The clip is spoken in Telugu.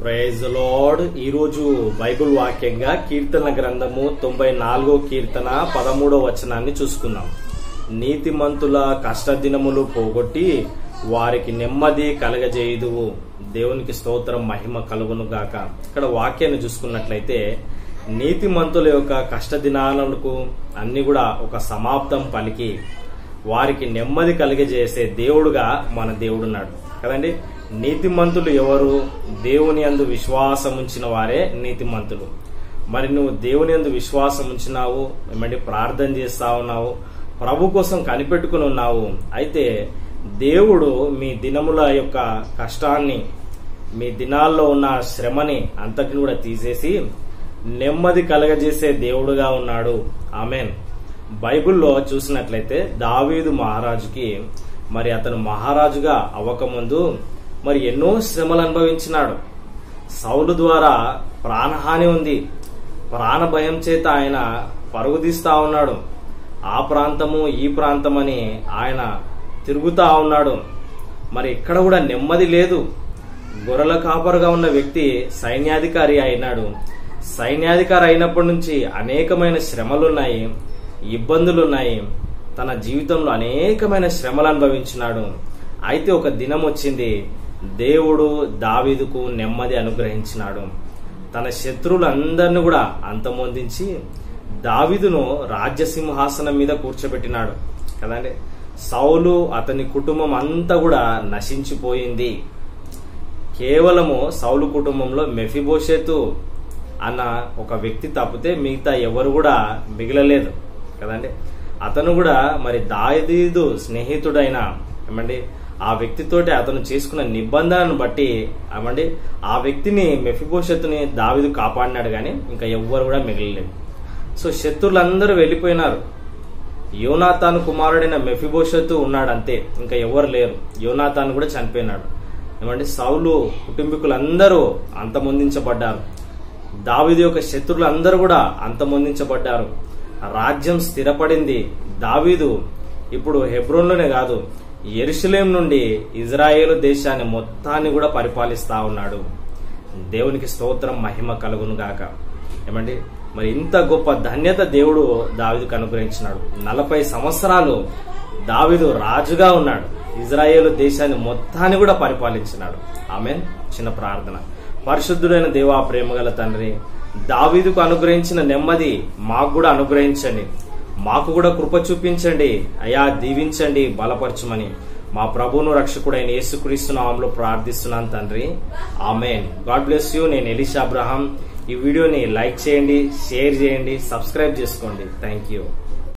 Praise the lord. ఈరోజు బైబిల్ వాక్యంగా కీర్తన గ్రంథము 94వ కీర్తన 13వ వచనాన్ని చూసుకుందాం. నీతిమంతుల కష్టదినములు పోగొట్టి వారికి నెమ్మది కలగజేయుదువు. దేవునికి స్తోత్రం, మహిమ కలుగును గాక. ఇక్కడ వాక్యాన్ని చూసుకున్నట్లయితే నీతిమంతుల యొక్క కష్టదినాలకు అన్ని కూడా ఒక సమాప్తం పలికి వారికి నెమ్మది కలిగజేసే దేవుడుగా మన దేవుడున్నాడు కదండి. నీతిమంతులు ఎవరు? దేవుని యందు విశ్వాసం ఉంచిన వారే నీతిమంతులు. మరి నువ్వు దేవుని యందు విశ్వాసం ఉంచినావు, ఏమంటే ప్రార్థన చేస్తా ఉన్నావు, ప్రభు కోసం కనిపెట్టుకుని ఉన్నావు. అయితే దేవుడు మీ దినముల యొక్క కష్టాన్ని, మీ దినాల్లో ఉన్న శ్రమని అంతటిని కూడా తీసేసి నెమ్మది కలగజేసే దేవుడుగా ఉన్నాడు. ఆమెన్. బైబిల్లో చూసినట్లయితే దావీదు మహారాజుకి మరి అతను మహారాజుగా అవ్వకముందు మరి ఎన్నో శ్రమలు అనుభవించినాడు. సౌలు ద్వారా ప్రాణహాని ఉంది. ప్రాణ భయం చేత ఆయన పరుగుదీస్తా ఉన్నాడు. ఆ ప్రాంతము ఈ ప్రాంతమని ఆయన తిరుగుతా ఉన్నాడు. మరి ఇక్కడ కూడా నెమ్మది లేదు. గొర్రెల కాపరుగా ఉన్న వ్యక్తి సైన్యాధికారి అయినాడు. సైన్యాధికారి అయినప్పటి నుంచి అనేకమైన శ్రమలున్నాయి, ఇబ్బందులున్నాయి. తన జీవితంలో అనేకమైన శ్రమలు అనుభవించినాడు. అయితే ఒక దినం వచ్చింది, దేవుడు దావీదుకు నెమ్మది అనుగ్రహించినాడు. తన శత్రువులందరినీ కూడా అంతమొందించి దావీదును రాజ్యసింహాసనం మీద కూర్చోబెట్టినాడు కదండి. సౌలు అతని కుటుంబం అంతా కూడా నశించిపోయింది. కేవలము సౌలు కుటుంబంలో మెఫీబోషెతు అన్న ఒక వ్యక్తి తప్పితే మిగతా ఎవరు కూడా మిగలలేదు కదండి. అతను కూడా మరి దావీదు స్నేహితుడైన ఏమండి ఆ వ్యక్తితోటి అతను చేసుకున్న నిబంధనను బట్టి ఏమండి ఆ వ్యక్తిని మెఫీబోషెతుని దావీదు కాపాడినాడు, కానీ ఇంకా ఎవ్వరు కూడా మిగలలేదు. సో శత్రువులందరూ వెళ్ళిపోయినారు. యోనాతాను కుమారుడైన మెఫీబోషెతు ఉన్నాడు, అంతే, ఇంకా ఎవరు లేరు. యోనాతాను కూడా చనిపోయినాడు. ఏమంటే సౌలు కుటుంబీకులందరూ అంతమొందించబడ్డారు. దావీదు యొక్క శత్రువులందరూ కూడా అంతమొందించబడ్డారు. రాజ్యం స్థిరపడింది. దావీదు ఇప్పుడు హెబ్రోన్లోనే కాదు, యెరూషలేం నుండి ఇజ్రాయేలు దేశాన్ని మొత్తాన్ని కూడా పరిపాలిస్తా ఉన్నాడు. దేవునికి స్తోత్రం, మహిమ కలుగును గాక. ఏమండి మరి ఇంత గొప్ప ధన్యత దేవుడు దావీదుకు అనుగ్రహించినాడు. 40 సంవత్సరాలు దావీదు రాజుగా ఉన్నాడు. ఇజ్రాయేలు దేశాన్ని మొత్తాన్ని కూడా పరిపాలించినాడు. ఆమెన్. చిన్న ప్రార్థన. పరిశుద్ధుడైన దేవా, ప్రేమగల తండ్రి, దావీదుకు అనుగ్రహించిన నెమ్మది మాకు కూడా అనుగ్రహించండి. మాకు కూడా కృప చూపించండి అయ్యా, దీవించండి, బలపరచమని మా ప్రభువును రక్షకుడైన యేసుక్రీస్తు నామములో ప్రార్థిస్తున్నాను తండ్రి. ఆమెన్. God bless you. నేను ఎలీషా అబ్రహాం. ఈ వీడియోని లైక్ చేయండి, షేర్ చేయండి, సబ్స్క్రైబ్ చేసుకోండి. Thank you.